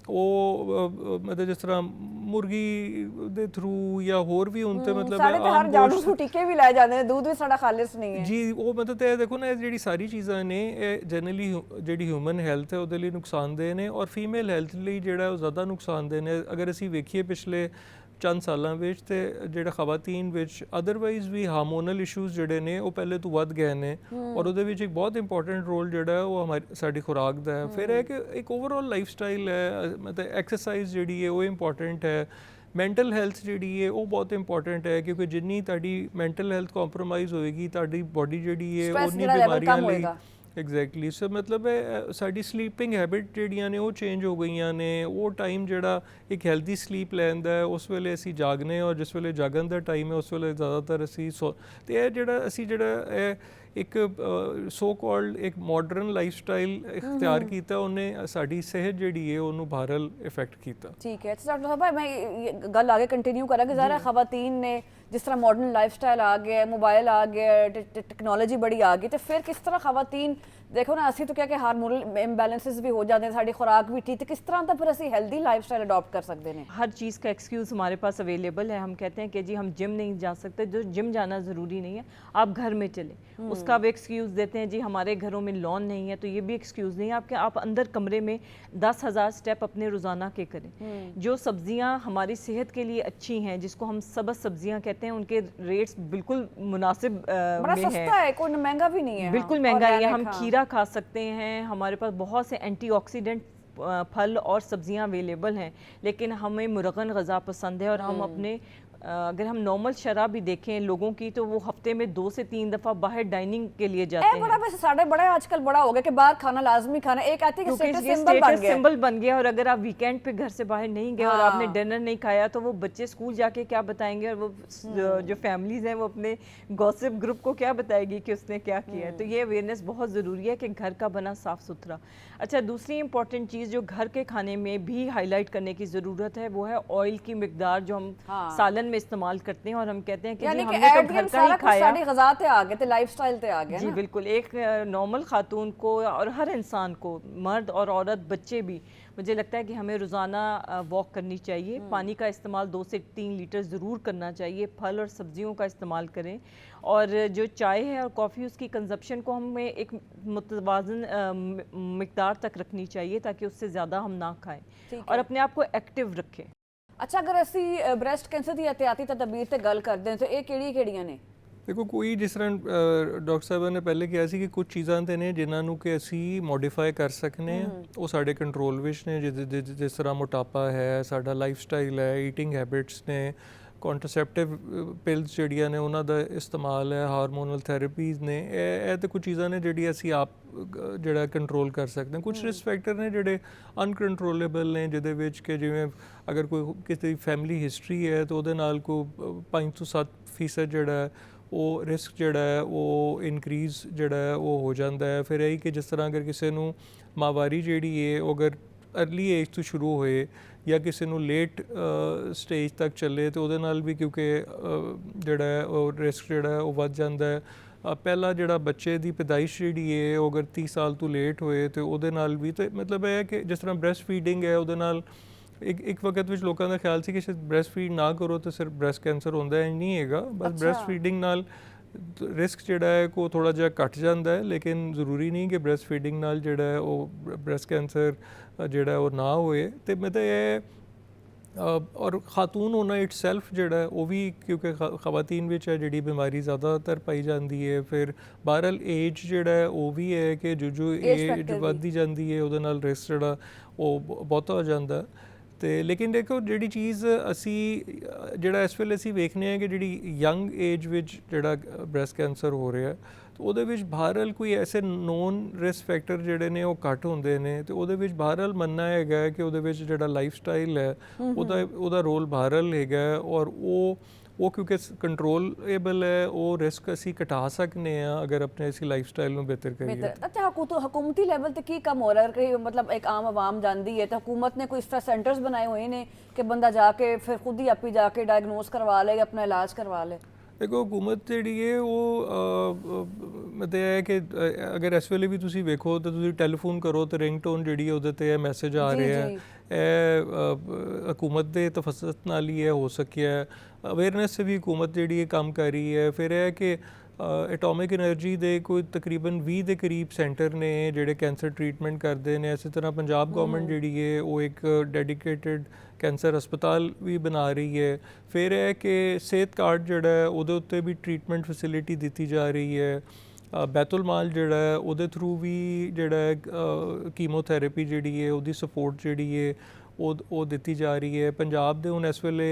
Speaker 2: ਉਹ ਮਤਲਬ ਜਿਸ ਤਰ੍ਹਾਂ ਮੁਰਗੀ ਦੇ ਥਰੂ ਜਾਂ ਹੋਰ ਵੀ ਹੁਣ ਤੇ ਮਤਲਬ
Speaker 1: ਸਾਡੇ ਤੇ ਹਰ ਜਾਨਵਰ ਨੂੰ ਟੀਕੇ ਵੀ ਲਾਏ ਜਾਂਦੇ ਨੇ, ਦੁੱਧ ਵੀ ਸਾਡਾ ਖਾਲਿਸ ਨਹੀਂ ਹੈ
Speaker 2: ਜੀ। ਉਹ ਮਤਲਬ ਤੇ ਦੇਖੋ ਨਾ, ਇਹ ਜਿਹੜੀ ਸਾਰੀ ਚੀਜ਼ਾਂ ਨੇ ਇਹ ਜਨਰਲੀ ਜਿਹੜੀ ਹਿਊਮਨ ਹੈਲਥ ਹੈ ਉਹਦੇ ਲਈ ਨੁਕਸਾਨਦੇਹ ਨੇ, ਔਰ ਫੀਮੇਲ ਹੈਲਥ ਲਈ ਜਿਹੜਾ ਉਹ ਜ਼ਿਆਦਾ ਨੁਕਸਾਨਦੇਹ ਨੇ। ਅਗਰ ਅਸੀਂ ਵੇਖੀਏ ਪਿਛਲੇ ਚੰਦ ਸਾਲਾਂ ਵਿੱਚ ਤੇ ਜਿਹੜਾ ਖਵਾਤੀਨ ਵਿੱਚ ਅਦਰਵਾਈਜ਼ ਵੀ ਹਾਰਮੋਨਲ ਇਸ਼ੂਜ਼ ਜਿਹੜੇ ਨੇ ਉਹ ਪਹਿਲੇ ਤੋਂ ਵੱਧ ਗਏ ਨੇ, ਔਰ ਉਹਦੇ ਵਿੱਚ ਇੱਕ ਬਹੁਤ ਇੰਪੋਰਟੈਂਟ ਰੋਲ ਜਿਹੜਾ ਹੈ ਉਹ ਸਾਡੀ ਖੁਰਾਕ ਦਾ ਹੈ। ਫਿਰ ਇਹ ਕਿ ਇੱਕ ਓਵਰਆਲ ਲਾਈਫ ਸਟਾਈਲ ਹੈ, ਮਤਲਬ ਐਕਸਰਸਾਈਜ਼ ਜਿਹੜੀ ਹੈ ਉਹ ਇੰਪੋਰਟੈਂਟ ਹੈ। ਮੈਂਟਲ ਹੈਲਥ ਜਿਹੜੀ ਹੈ ਉਹ ਬਹੁਤ ਇੰਪੋਰਟੈਂਟ ਹੈ, ਕਿਉਂਕਿ ਜਿੰਨੀ ਤੁਹਾਡੀ ਮੈਂਟਲ ਹੈਲਥ ਕੰਪਰੋਮਾਈਜ਼ ਹੋਏਗੀ ਤੁਹਾਡੀ ਬੋਡੀ ਜਿਹੜੀ ਹੈ ਉਨੀ ਬਿਮਾਰੀਆਂ ਲਈ ਐਗਜ਼ੈਕਟਲੀ। ਸੋ ਮਤਲਬ ਸਾਡੀ ਸਲੀਪਿੰਗ ਹੈਬਿਟ ਜਿਹੜੀਆਂ ਨੇ ਉਹ ਚੇਂਜ ਹੋ ਗਈਆਂ ਨੇ। ਉਹ ਟਾਈਮ ਜਿਹੜਾ ਇੱਕ ਹੈਲਦੀ ਸਲੀਪ ਲੈਂਦਾ ਹੈ ਉਸ ਵੇਲੇ ਅਸੀਂ ਜਾਗਨੇ, ਔਰ ਜਿਸ ਵੇਲੇ ਜਾਗਣ ਦਾ ਟਾਈਮ ਹੈ ਉਸ ਵੇਲੇ ਜ਼ਿਆਦਾਤਰ ਅਸੀਂ ਤੇ ਇਹ ਜਿਹੜਾ ਅਸੀਂ ਜਿਹੜਾ ਇੱਕ ਸੋ ਕਾਲਡ ਇੱਕ ਮਾਡਰਨ ਲਾਈਫ ਸਟਾਈਲ ਇਖਤਿਆਰ ਕੀਤਾ, ਉਹਨੇ ਸਾਡੀ ਸਿਹਤ ਜਿਹੜੀ ਹੈ ਉਹਨੂੰ ਬਹਰਹਾਲ ਇਫੈਕਟ ਕੀਤਾ।
Speaker 1: ਠੀਕ ਹੈ ਡਾਕਟਰ ਸਾਹਿਬ, ਮੈਂ ਗੱਲ ਆगे ਕੰਟੀਨਿਊ ਕਰਾਂਗੇ। ਜ਼ਾਰਾ ਖਵਾਤੀਨ ਨੇ ਜਿਸ ਤਰ੍ਹਾਂ ਮਾਡਰਨ ਲਾਈਫਸਟਾਈਲ ਆ ਗਿਆ, ਮੋਬਾਈਲ ਆ ਗਿਆ, ਟੈਕਨੋਲੋਜੀ ਬੜੀ ਆ ਗਈ, ਤੇ ਫਿਰ ਕਿਸ ਤਰ੍ਹਾਂ ਖਵਾਤੀਨ देखो ना, ਅਸੀਂ तो क्या कि हार्मोनल इम्बैलेंसेस भी हो जाते हैं, साड़ी खुराक भी ठीक, तो किस तरह का फिर ਅਸੀਂ हेल्दी लाइफस्टाइल अडॉप्ट कर सकते हैं?
Speaker 3: हर चीज़ का एक्सक्यूज़ हमारे पास अवेलेबल है। हम कहते हैं कि जी हम जिम नहीं जा सकते, जो जिम जाना ज़रूरी नहीं है, आप घर में चलें, उसका भी एक्सक्यूज़ देते हैं। जी हमारे घरों में लॉन नहीं है, तो ये भी एक्सक्यूज़ नहीं है। आप अंदर कमरे में 10,000 स्टेप अपने रोज़ाना के करें। जो सब्जियाँ हमारी सेहत के लिए अच्छी हैं, जिसको हम सबज सब्जियाँ कहते हैं, उनके रेट्स बिल्कुल मुनासिब
Speaker 1: बड़ा सस्ता है, कोई महंगा भी नहीं है।
Speaker 3: बिल्कुल महंगा है। हम खीरा खा सकते हैं, हमारे पास बहुत से एंटीऑक्सीडेंट फल और सब्जियां अवेलेबल हैं, लेकिन हमें मुरगन ग़ज़ा पसंद है। और हम अपने अगर हम नॉर्मल शराब भी देखें लोगों की, तो वो हफ्ते में 2 से 3 दफ़ा बाहर डाइनिंग के लिए जाते हैं।
Speaker 1: बड़ा वैसे साढ़े बड़ा आजकल बड़ा हो गया कि बाहर खाना लाजमी खाना, एक आती है स्टेटस
Speaker 3: सिंबल बन गया। और अगर आप वीकेंड पे घर से बाहर नहीं गए और आपने डिनर नहीं खाया, तो वो बच्चे स्कूल जाके क्या बताएंगे, और वो जो फैमिलीज हैं वो अपने गॉसिप ग्रुप को क्या बताएगी कि उसने क्या किया है। तो ये अवेयरनेस बहुत ज़रूरी है कि घर का बना साफ़ सुथरा। अच्छा, दूसरी इंपॉर्टेंट चीज़ जो घर के खाने में भी हाईलाइट करने की ज़रूरत है, वो है ऑयल की मिकदार जो हम सालन में इस्तेमाल करते हैं। और हम कहते हैं कि जी हमने तो घर का ही खाया,
Speaker 1: ग़ज़ा ते आ गए थे, लाइफस्टाइल ते आ गए
Speaker 3: जी। बिल्कुल, एक नॉर्मल खातून को और हर इंसान को, मर्द और औरत, बच्चे भी, मुझे लगता है कि हमें रोज़ाना वॉक करनी चाहिए। पानी का इस्तेमाल 2 से 3 लीटर ज़रूर करना चाहिए। फल और सब्जियों का इस्तेमाल करें, और जो चाय है और कॉफ़ी, उसकी कंजप्शन को हमें एक मुतवाज़न मिकदार तक रखनी चाहिए, ताकि उससे ज़्यादा हम ना खाएं और अपने आप को एक्टिव रखें।
Speaker 1: अच्छा, अगर ਅਸੀਂ ਬ੍ਰੈਸਟ ਕੈਂਸਰ ਦੀ ਇਹਤਿਆਤੀ ਤਦਬੀਰ ਤੇ ਗੱਲ ਕਰਦੇ ਹਾਂ, ਤਾਂ ਇਹ ਕਿਹੜੀਆਂ ਨੇ?
Speaker 2: ਦੇਖੋ, ਕੋਈ ਜਿਸ ਤਰ੍ਹਾਂ ਡਾਕਟਰ ਸਾਹਿਬਾਂ ਨੇ ਪਹਿਲੇ ਕਿਹਾ ਸੀ ਕਿ ਕੁਝ ਚੀਜ਼ਾਂ ਤੇ ਨੇ ਜਿਨ੍ਹਾਂ ਨੂੰ ਕਿ ਅਸੀਂ ਮੋਡੀਫਾਈ ਕਰ ਸਕਨੇ ਆ, ਉਹ ਸਾਡੇ ਕੰਟਰੋਲ ਵਿੱਚ ਨੇ। ਜਿਸ ਤਰ੍ਹਾਂ ਮੋਟਾਪਾ ਹੈ, ਸਾਡਾ ਲਾਈਫ ਸਟਾਈਲ ਹੈ, ਈਟਿੰਗ ਹੈਬਿਟਸ ਨੇ, ਕੌਂਟਰਸੈਪਟਿਵ ਪਿਲਸ ਜਿਹੜੀਆਂ ਨੇ ਉਹਨਾਂ ਦਾ ਇਸਤੇਮਾਲ ਹੈ, ਹਾਰਮੋਨਲ ਥੈਰੇਪੀਜ਼ ਨੇ। ਇਹ ਤੇ ਕੁਝ ਚੀਜ਼ਾਂ ਨੇ ਜਿਹੜੀ ਅਸੀਂ ਆਪ ਜਿਹੜਾ ਕੰਟਰੋਲ ਕਰ ਸਕਦੇ ਹਾਂ। ਕੁਝ ਰਿਸਕ ਫੈਕਟਰ ਨੇ ਜਿਹੜੇ ਅਨਕੰਟਰੋਲੇਬਲ ਨੇ, ਜਿਹਦੇ ਵਿੱਚ ਕਿ ਜਿਵੇਂ ਅਗਰ ਕੋਈ ਕਿਸੇ ਦੀ ਫੈਮਿਲੀ ਹਿਸਟਰੀ ਹੈ ਤਾਂ ਉਹਦੇ ਨਾਲ ਕੋਈ 5 ਤੋਂ 7 ਫੀਸਦ ਜਿਹੜਾ ਹੈ ਉਹ ਰਿਸਕ ਜਿਹੜਾ ਹੈ ਉਹ ਇਨਕਰੀਜ਼ ਜਿਹੜਾ ਹੈ ਉਹ ਹੋ ਜਾਂਦਾ ਹੈ। ਫਿਰ ਇਹ ਕਿ ਜਿਸ ਤਰ੍ਹਾਂ ਅਗਰ ਕਿਸੇ ਨੂੰ ਮਾਹਵਾਰੀ ਜਿਹੜੀ ਹੈ ਉਹ ਅਗਰ अर्ਲੀ ਏਜ ਤੋਂ ਸ਼ੁਰੂ ਹੋਏ ਜਾਂ ਕਿਸੇ ਨੂੰ ਲੇਟ ਸਟੇਜ ਤੱਕ ਚੱਲੇ ਤੇ ਉਹਦੇ ਨਾਲ ਵੀ ਕਿਉਂਕਿ ਜਿਹੜਾ ਹੈ ਉਹ ਰਿਸਕ ਜਿਹੜਾ ਹੈ ਉਹ ਵੱਧ ਜਾਂਦਾ ਹੈ। ਪਹਿਲਾ ਜਿਹੜਾ ਬੱਚੇ ਦੀ ਪੈਦਾਇਸ਼ ਜਿਹੜੀ ਹੈ ਉਹ ਅਗਰ 30 ਸਾਲ ਤੋਂ ਲੇਟ ਹੋਏ ਤੇ ਉਹਦੇ ਨਾਲ ਵੀ ਤੇ ਮਤਲਬ ਇਹ ਹੈ ਕਿ ਜਿਸ ਤਰ੍ਹਾਂ ਬ੍ਰੈਸਟ ਫੀਡਿੰਗ ਹੈ ਉਹਦੇ ਨਾਲ ਇੱਕ ਵਕਤ ਵਿੱਚ ਲੋਕਾਂ ਦਾ ਖਿਆਲ ਸੀ ਕਿ ਸ਼ਾਇਦ ਬ੍ਰੈਸਟ ਫੀਡ ਨਾ ਕਰੋ ਤਾਂ ਸਿਰਫ ਬ੍ਰੈਸਟ ਕੈਂਸਰ ਹੁੰਦਾ ਹੈ, ਨਹੀਂ ਹੈਗਾ। ਬਸ ਬ੍ਰੈਸਟ ਫੀਡਿੰਗ ਨਾਲ ਰਿਸਕ ਜਿਹੜਾ ਹੈ ਕੋ ਥੋੜਾ ਜਿਹਾ ਘਟ ਜਾਂਦਾ ਹੈ, ਲੇਕਿਨ ਜ਼ਰੂਰੀ ਨਹੀਂ ਕਿ ਬ੍ਰੈਸਟ ਫੀਡਿੰਗ ਨਾਲ ਜਿਹੜਾ ਹੈ ਉਹ ਬ੍ਰੈਸਟ ਕੈਂਸਰ ਜਿਹੜਾ ਉਹ ਨਾ ਹੋਏ। ਤੇ ਮਤਲਬ ਇਹ ਔਰ ਖਾਤੂਨ ਹੋਣਾ ਇਟਸੈਲਫ ਜਿਹੜਾ ਉਹ ਵੀ ਕਿਉਂਕਿ ਖਵਾਤੀਨ ਵਿੱਚ ਹੈ ਜਿਹੜੀ ਬਿਮਾਰੀ ਜ਼ਿਆਦਾਤਰ ਪਾਈ ਜਾਂਦੀ ਹੈ। ਫਿਰ ਬਹਰਹਾਲ ਏਜ ਜਿਹੜਾ ਹੈ ਉਹ ਵੀ ਹੈ ਕਿ ਜੋ ਏਜ ਵੱਧਦੀ ਜਾਂਦੀ ਹੈ ਉਹਦੇ ਨਾਲ ਰਿਸਕ ਜਿਹੜਾ ਉਹ ਬਹੁਤਾ ਹੋ ਜਾਂਦਾ। ਤੇ ਲੇਕਿਨ ਦੇਖੋ ਜਿਹੜੀ ਚੀਜ਼ ਅਸੀਂ ਜਿਹੜਾ ਇਸ ਵੇਲੇ ਅਸੀਂ ਵੇਖਦੇ ਹਾਂ ਕਿ ਜਿਹੜੀ ਯੰਗ ਏਜ ਵਿੱਚ ਜਿਹੜਾ ਬ੍ਰੈਸਟ ਕੈਂਸਰ ਹੋ ਰਿਹਾ ਉਹਦੇ ਵਿੱਚ ਬਹਰਹਾਲ ਕੋਈ ਐਸੇ ਨੋਨ ਰਿਸਕ ਫੈਕਟਰ ਜਿਹੜੇ ਨੇ ਉਹ ਘੱਟ ਹੁੰਦੇ ਨੇ ਤੇ ਉਹਦੇ ਵਿੱਚ ਬਹਰਹਾਲ ਮੰਨਣਾ ਹੈਗਾ ਕਿ ਉਹਦੇ ਵਿੱਚ ਜਿਹੜਾ ਲਾਈਫ ਸਟਾਈਲ ਹੈ ਉਹਦਾ ਰੋਲ ਬਹਰਹਾਲ ਹੈਗਾ। ਔਰ ਉਹ ਕਿਉਂਕਿ ਕੰਟਰੋਲੇਬਲ ਹੈ, ਉਹ ਰਿਸਕ ਅਸੀਂ ਘਟਾ ਸਕਨੇ ਆ ਅਗਰ ਆਪਣੇ ਅਸੀਂ ਲਾਈਫ ਸਟਾਈਲ ਨੂੰ ਬਿਹਤਰ ਕਰੀਏ।
Speaker 1: ਅੱਛਾ, ਹਕੂਮਤੀ ਲੈਵਲ ਤੇ ਕੀ ਕੰਮ ਹੋ ਰਿਹਾ ਕਿ ਮਤਲਬ ਇੱਕ ਆਮ ਆਵਾਮ ਜਾਂਦੀ ਹੈ ਤਾਂ ਹਕੂਮਤ ਨੇ ਕੋਈ ਇਸ ਤਰ੍ਹਾਂ ਸੈਂਟਰਸ ਬਣਾਏ ਹੋਏ ਨੇ ਕਿ ਬੰਦਾ ਜਾ ਕੇ ਫਿਰ ਖੁਦ ਹੀ ਆਪੀ ਜਾ ਕੇ ਡਾਇਗਨੋਸ ਕਰਵਾ ਲੇ, ਆਪਣਾ ਇਲਾਜ ਕਰਵਾ ਲੇ?
Speaker 2: ਦੇਖੋ ਹੁਕੂਮਤ ਜਿਹੜੀ ਹੈ ਉਹ ਮਤਲਬ ਹੈ ਕਿ ਅਗਰ ਇਸ ਵੇਲੇ ਵੀ ਤੁਸੀਂ ਵੇਖੋ ਤਾਂ ਤੁਸੀਂ ਟੈਲੀਫੋਨ ਕਰੋ ਤਾਂ ਰਿੰਗਟੋਨ ਜਿਹੜੀ ਹੈ ਉਹਦੇ 'ਤੇ ਇਹ ਮੈਸੇਜ ਆ ਰਿਹਾ ਹੈ। ਇਹ ਹਕੂਮਤ ਦੇ ਤਫਸਤ ਨਾਲ ਹੀ ਇਹ ਹੋ ਸਕਿਆ। ਅਵੇਅਰਨੈਸ ਸੇ ਵੀ ਹਕੂਮਤ ਜਿਹੜੀ ਇਹ ਕੰਮ ਕਰ ਰਹੀ ਹੈ। ਫਿਰ ਇਹ ਕਿ ਐਟੋਮਿਕ ਐਨਰਜੀ ਦੇ ਕੋਈ ਤਕਰੀਬਨ 20 ਦੇ ਕਰੀਬ ਸੈਂਟਰ ਨੇ ਜਿਹੜੇ ਕੈਂਸਰ ਟ੍ਰੀਟਮੈਂਟ ਕਰਦੇ ਨੇ। ਇਸੇ ਤਰ੍ਹਾਂ ਪੰਜਾਬ ਗਵਰਨਮੈਂਟ ਜਿਹੜੀ ਹੈ ਉਹ ਇੱਕ ਡੈਡੀਕੇਟਿਡ ਕੈਂਸਰ ਹਸਪਤਾਲ ਵੀ ਬਣਾ ਰਹੀ ਹੈ। ਫਿਰ ਇਹ ਕਿ ਸਿਹਤ ਕਾਰਡ ਜਿਹੜਾ ਹੈ ਉਹਦੇ ਉੱਤੇ ਵੀ ਟ੍ਰੀਟਮੈਂਟ ਫੈਸਿਲਿਟੀ ਦਿੱਤੀ ਜਾ ਰਹੀ ਹੈ। ਬੈਤੁਲ ਮਾਲ ਜਿਹੜਾ ਹੈ ਉਹਦੇ ਥਰੂ ਵੀ ਜਿਹੜਾ ਹੈ ਕੀਮੋਥੈਰੇਪੀ ਜਿਹੜੀ ਹੈ ਉਹਦੀ ਸਪੋਰਟ ਜਿਹੜੀ ਹੈ ਉਹ ਦਿੱਤੀ ਜਾ ਰਹੀ ਹੈ। ਪੰਜਾਬ ਦੇ ਹੁਣ ਇਸ ਵੇਲੇ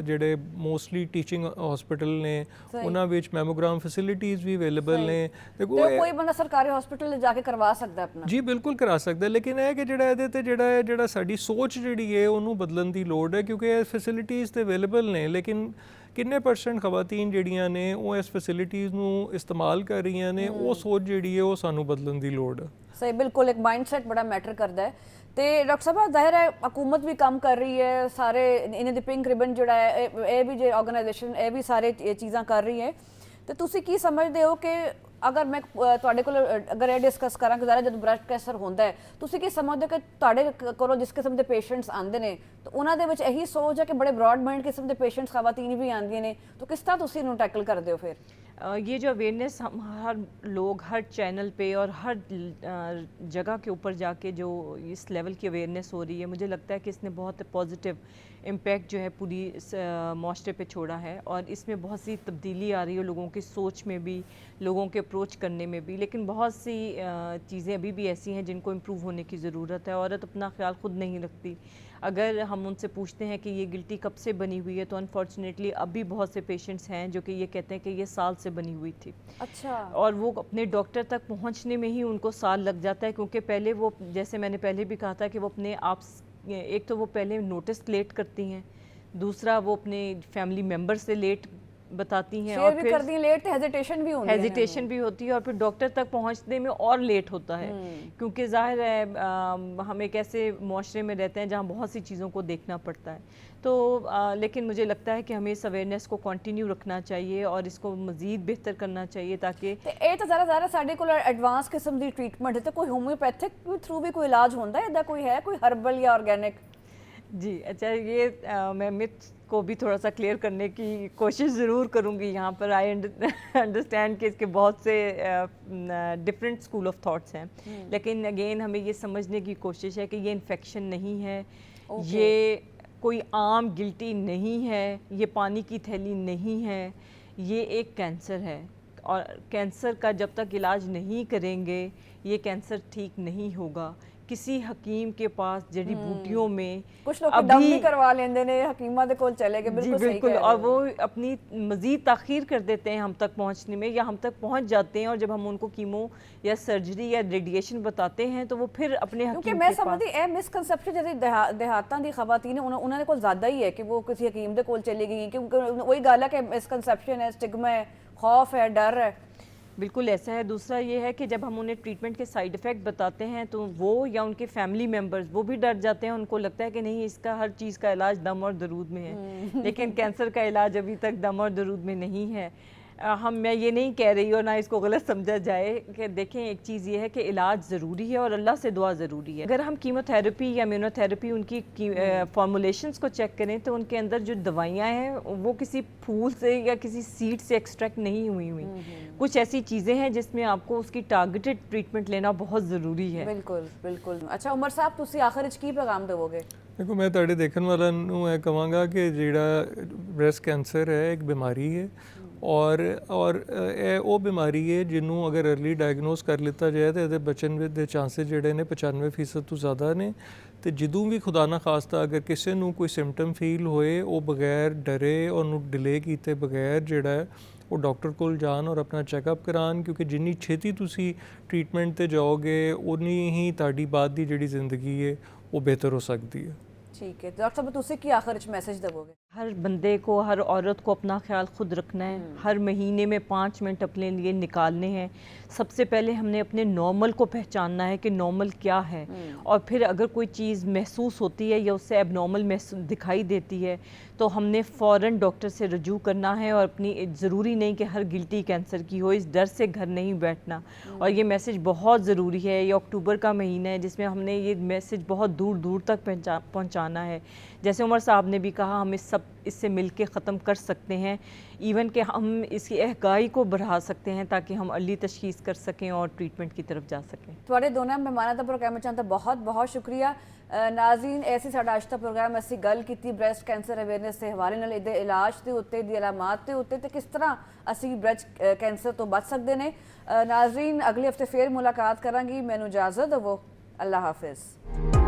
Speaker 2: ਜਿਹੜੇ ਮੋਸਟਲੀ ਟੀਚਿੰਗ ਹਸਪੀਟਲ ਨੇ ਉਹਨਾਂ ਵਿੱਚ ਮੈਮੋਗ੍ਰਾਮ ਫੈਸਿਲਿਟੀਜ਼ ਵੀ ਅਵੇਲੇਬਲ ਨੇ। ਦੇਖੋ
Speaker 1: ਕੋਈ ਬੰਦਾ ਸਰਕਾਰੀ ਹਸਪੀਟਲ ਜਾ ਕੇ ਕਰਵਾ ਸਕਦਾ ਆਪਣਾ? ਜੀ
Speaker 2: ਬਿਲਕੁਲ ਕਰਾ ਸਕਦਾ, ਲੇਕਿਨ ਇਹ ਕਿ ਜਿਹੜਾ ਇਹਦੇ ਤੇ ਜਿਹੜਾ ਸਾਡੀ ਸੋਚ ਜਿਹੜੀ ਹੈ ਉਹਨੂੰ ਬਦਲਣ ਦੀ ਲੋੜ ਹੈ ਕਿਉਂਕਿ ਇਹ ਫੈਸਿਲਿਟੀਜ਼ ਤੇ ਅਵੇਲੇਬਲ ਨੇ, ਲੇਕਿਨ ਕਿੰਨੇ % ਖਵਾਤੀਨ ਜਿਹੜੀਆਂ ਨੇ ਉਹ ਇਸ ਫੈਸਿਲਿਟੀਜ਼ ਨੂੰ ਇਸਤੇਮਾਲ ਕਰ ਰਹੀਆਂ ਨੇ, ਉਹ ਸੋਚ ਜਿਹੜੀ ਹੈ ਉਹ ਸਾਨੂੰ ਬਦਲਣ ਦੀ ਲੋੜ ਹੈ।
Speaker 1: ਸਹੀ, ਬਿਲਕੁਲ ਇੱਕ ਮਾਈਂਡਸੈਟ ਬੜਾ ਮੈਟਰ ਕਰਦਾ ਹੈ। ਤੇ ਡਾਕਟਰ ਸਾਹਿਬ ਜ਼ਾਹਿਰ ਹੈ ਹਕੂਮਤ ਵੀ ਕੰਮ ਕਰ ਰਹੀ ਹੈ, ਸਾਰੇ ਇਹਨਾਂ ਦੀ ਪਿੰਕ ਰਿਬਨ ਜਿਹੜਾ ਹੈ ਇਹ ਵੀ ਜੇ ਆਰਗੇਨਾਈਜੇਸ਼ਨ ਇਹ ਵੀ ਸਾਰੇ ਚੀਜ਼ਾਂ ਕਰ ਰਹੀ ਹੈ। ਤੇ ਤੁਸੀਂ ਕੀ ਸਮਝਦੇ ਹੋ ਕਿ ਅਗਰ ਮੈਂ ਤੁਹਾਡੇ ਕੋਲ ਅਗਰ ਇਹ ਡਿਸਕਸ ਕਰਾਂ ਕਿ ਜ਼ਾਹਿਰ ਜਦੋਂ ਬ੍ਰੈਸਟ ਕੈਂਸਰ ਹੁੰਦਾ ਹੈ ਤੁਸੀਂ ਕੀ ਸਮਝਦੇ ਹੋ ਕਿ ਤੁਹਾਡੇ ਕੋਲੋਂ ਜਿਸ ਕਿਸਮ ਦੇ ਪੇਸ਼ੈਂਟਸ ਆਉਂਦੇ ਨੇ ਤਾਂ ਉਹਨਾਂ ਦੇ ਵਿੱਚ ਇਹੀ ਸੋਚ ਹੈ ਕਿ ਬੜੇ ਬ੍ਰॉड ਮਾਈंड किस्म ਦੇ ਪੇਸ਼ੈਂਟਸ ਖਵਾਤੀਨ ਵੀ ਆਉਂਦੀਆਂ ਨੇ, ਤਾਂ ਕਿਸ ਤਰ੍ਹਾਂ ਤੁਸੀਂ ਇਹਨੂੰ ਟੈਕਲ ਕਰਦੇ ਹੋ ਫਿਰ?
Speaker 3: ये जो अवेयरनेस हम हर लोग हर चैनल पे और हर जगह के ऊपर जाके जो इस लेवल की अवेयरनेस हो रही है, मुझे लगता है कि इसने बहुत पॉजिटिव इम्पैक्ट जो है पूरी माशरे पे छोड़ा है और इसमें बहुत सी तब्दीली आ रही है लोगों की सोच में भी, लोगों के अप्रोच करने में भी। लेकिन बहुत सी चीज़ें अभी भी ऐसी हैं जिनको इम्प्रूव होने की ज़रूरत है। औरत अपना ख्याल खुद नहीं रखती। अगर हम उनसे पूछते हैं कि ये गिल्टी कब से बनी हुई है तो अनफॉर्चुनेटली अब भी बहुत से पेशेंट्स हैं जो कि ये कहते हैं कि ये साल से बनी हुई थी।
Speaker 1: अच्छा।
Speaker 3: और वो अपने डॉक्टर तक पहुंचने में ही उनको साल लग जाता है, क्योंकि पहले वो, जैसे मैंने पहले भी कहा था कि वो अपने आप, एक तो वो पहले नोटिस लेट करती हैं, दूसरा वो अपने फैमिली मेम्बर से लेट बताती हैं और
Speaker 1: फिर करती हैं लेट,
Speaker 3: हेजिटेशन भी होती है और फिर डॉक्टर तक पहुंचने में और लेट होता है, क्योंकि जाहिर है हम एक ऐसे माशरे में रहते हैं जहां बहुत सी चीज़ों को देखना पड़ता है। तो लेकिन मुझे लगता है कि हमें इस अवेयरनेस को कंटिन्यू रखना चाहिए और इसको मज़ीद बेहतर करना चाहिए ताकि
Speaker 1: ये तो ज़्यादा साढ़े को एडवांस किस्म की ट्रीटमेंट है। तो कोई होम्योपैथिक थ्रू भी कोई इलाज होता है, कोई है कोई हर्बल या ऑर्गेनिक?
Speaker 3: जी अच्छा, ये मैं मिथ को भी थोड़ा सा क्लियर करने की कोशिश ज़रूर करूँगी यहाँ पर। आई अंडरस्टैंड कि इसके बहुत से डिफरेंट स्कूल ऑफ थॉट्स हैं, लेकिन अगेन हमें ये समझने की कोशिश है कि ये इन्फेक्शन नहीं है, ये कोई आम गिल्टी नहीं है, ये पानी की थैली नहीं है, ये एक कैंसर है। और कैंसर का जब तक इलाज नहीं करेंगे ये कैंसर ठीक नहीं होगा, किसी हकीम के पास जड़ी बूटियों में
Speaker 1: कुछ लोग दम भी करवा लेंदे ने हकीमा दे कोल चले गए,
Speaker 3: जी
Speaker 1: बिल्कुल सही
Speaker 3: बिल्कुल,
Speaker 1: कह रहे
Speaker 3: और
Speaker 1: हो।
Speaker 3: वो अपनी मज़ीद ताख़ीर कर देते हैं हम तक पहुंचने में, या हम तक पहुंच जाते हैं और जब हम उनको कीमो या सर्जरी या रेडिएशन बताते हैं तो वो फिर अपने
Speaker 1: क्योंकि
Speaker 3: हकीम
Speaker 1: मैं
Speaker 3: के पास।
Speaker 1: समझदी ए मिसकंसेप्शन जदी देहातां दी खवातीन उन्होंने कोल ज़्यादा ही है कि वो किसी हकीम दे कोल चली गई, क्योंकि वही गल है कि मिसकंसेप्शन है, स्टिग्मा है, खौफ है, डर है।
Speaker 3: बिल्कुल ऐसा है। दूसरा ये है कि जब हम उन्हें ट्रीटमेंट के साइड इफ़ेक्ट बताते हैं तो वो या उनके फैमिली मेम्बर्स वो भी डर जाते हैं, उनको लगता है कि नहीं इसका हर चीज़ का इलाज दम और दरूद में है, लेकिन कैंसर का इलाज अभी तक दम और दरूद में नहीं है। मैं ये नहीं कह रही और ना इसको गलत समझा जाए कि देखें, एक चीज़ ये है कि इलाज ज़रूरी है और अल्लाह से दुआ ज़रूरी है। अगर हम कीमोथेरेपी या इम्यूनोथेरेपी उनकी फॉर्मुलेशंस को चेक करें तो उनके अंदर जो दवाइयाँ हैं वो किसी फूल से या किसी सीड से एक्सट्रैक्ट नहीं हुई कुछ ऐसी चीज़ें हैं जिसमें आपको उसकी टारगेटेड ट्रीटमेंट लेना बहुत ज़रूरी है।
Speaker 1: बिल्कुल बिल्कुल। अच्छा उमर साहब, तुसी आखिर च की पैगाम देवोगे?
Speaker 2: देखो, मैं ਤੁਹਾਡੇ ਦੇਖਣ ਵਾਲਾ ਨੂੰ ਇਹ ਕਹਾਂਗਾ ਕਿ ਜਿਹੜਾ ਬ੍ਰੈਸਟ ਕੈਂਸਰ ਹੈ ਇੱਕ ਬਿਮਾਰੀ ਹੈ ਔਰ ਇਹ ਉਹ ਬਿਮਾਰੀ ਹੈ ਜਿਹਨੂੰ ਅਗਰ अर्ਲੀ ਡਾਇਗਨੋਸ ਕਰ ਲਿੱਤਾ ਜਾਏ ਤਾਂ ਇਹਦੇ ਬਚਣ ਦੇ ਚਾਂਸਸ ਜਿਹੜੇ ਨੇ 95% ਤੋਂ ਜ਼ਿਆਦਾ ਨੇ। ਤੇ ਜਦੋਂ ਵੀ ਖੁਦਾ ਨਾ ਖਾਸਤਾ ਅਗਰ ਕਿਸੇ ਨੂੰ ਕੋਈ ਸਿੰਪਟਮ ਫੀਲ ਹੋਏ, ਉਹ ਬਗੈਰ ਡਰੇ, ਉਹਨੂੰ ਡਿਲੇ ਕੀਤੇ ਬਗੈਰ ਜਿਹੜਾ ਹੈ ਉਹ ਡਾਕਟਰ ਕੋਲ ਜਾਣ ਔਰ ਆਪਣਾ ਚੈੱਕਅਪ ਕਰਾਉਣ, ਕਿਉਂਕਿ ਜਿੰਨੀ ਛੇਤੀ ਤੁਸੀਂ ਟ੍ਰੀਟਮੈਂਟ ਤੇ ਜਾਓਗੇ ਉਨੀ ਹੀ ਤੁਹਾਡੀ ਬਾਅਦ ਦੀ ਜਿਹੜੀ ਜ਼ਿੰਦਗੀ ਹੈ वो बेहतर हो सकती है।
Speaker 1: ठीक है डॉक्टर साहब, तुसी की आखिर च मैसेज देवोगे?
Speaker 3: हर बंदे को, हर औरत को अपना ख्याल खुद रखना है। हर महीने में 5 मिनट अपने लिए निकालने हैं। सबसे पहले हमने अपने नॉर्मल को पहचानना है कि नॉर्मल क्या है, और फिर अगर कोई चीज़ महसूस होती है या उससे एबनॉर्मल दिखाई देती है तो हमने फ़ौरन डॉक्टर से रजू करना है। और अपनी ज़रूरी नहीं कि हर गिल्टी कैंसर की हो, इस डर से घर नहीं बैठना। और ये मैसेज बहुत ज़रूरी है। ये अक्टूबर का महीना है जिसमें हमने ये मैसेज बहुत दूर दूर तक पहुँचाना है। जैसे उमर साहब ने भी कहा, हम इससे मिल के ख़त्म कर सकते हैं। इवन कि हम इसकी अहगाई को बढ़ा सकते हैं ताकि हम अर्ली तशखीस कर सकें और ट्रीटमेंट की तरफ जा सकें।
Speaker 1: ਤੁਹਾਡੇ ਦੋਨਾਂ ਮਹਿਮਾਨਾਂ ਦਾ ਪ੍ਰੋਗਰਾਮ ਚਾਹੁੰਦਾ ਬਹੁਤ ਬਹੁਤ ਸ਼ੁਕਰੀਆ। ਨਾਜ਼ਰੀਨ, ਐਸੀ ਸਾਡਾ ਅੱਜ ਦਾ ਪ੍ਰੋਗਰਾਮ, ਅਸੀਂ ਗੱਲ ਕੀਤੀ ਬ੍ਰੈਸਟ ਕੈਂਸਰ ਅਵੇਅਰਨੈਸ ਦੇ ਹਵਾਲੇ ਨਾਲ, ਇਹਦੇ ਇਲਾਜ ਦੇ ਉੱਤੇ, ਦੀ ਅਲਾਮਾਤ ਦੇ ਉੱਤੇ ਤੇ ਕਿਸ ਤਰ੍ਹਾਂ ਅਸੀਂ ਬ੍ਰੈਸਟ ਕੈਂਸਰ ਤੋਂ ਬਚ ਸਕਦੇ ਨੇ। ਨਾਜ਼ਰੀਨ, ਅਗਲੇ ਹਫਤੇ ਫੇਰ ਮੁਲਾਕਾਤ ਕਰਾਂਗੀ। ਮੈਨੂੰ ਇਜਾਜ਼ਤ ਦਿਵੋ। ਅੱਲਾ ਹਾਫਿਜ਼।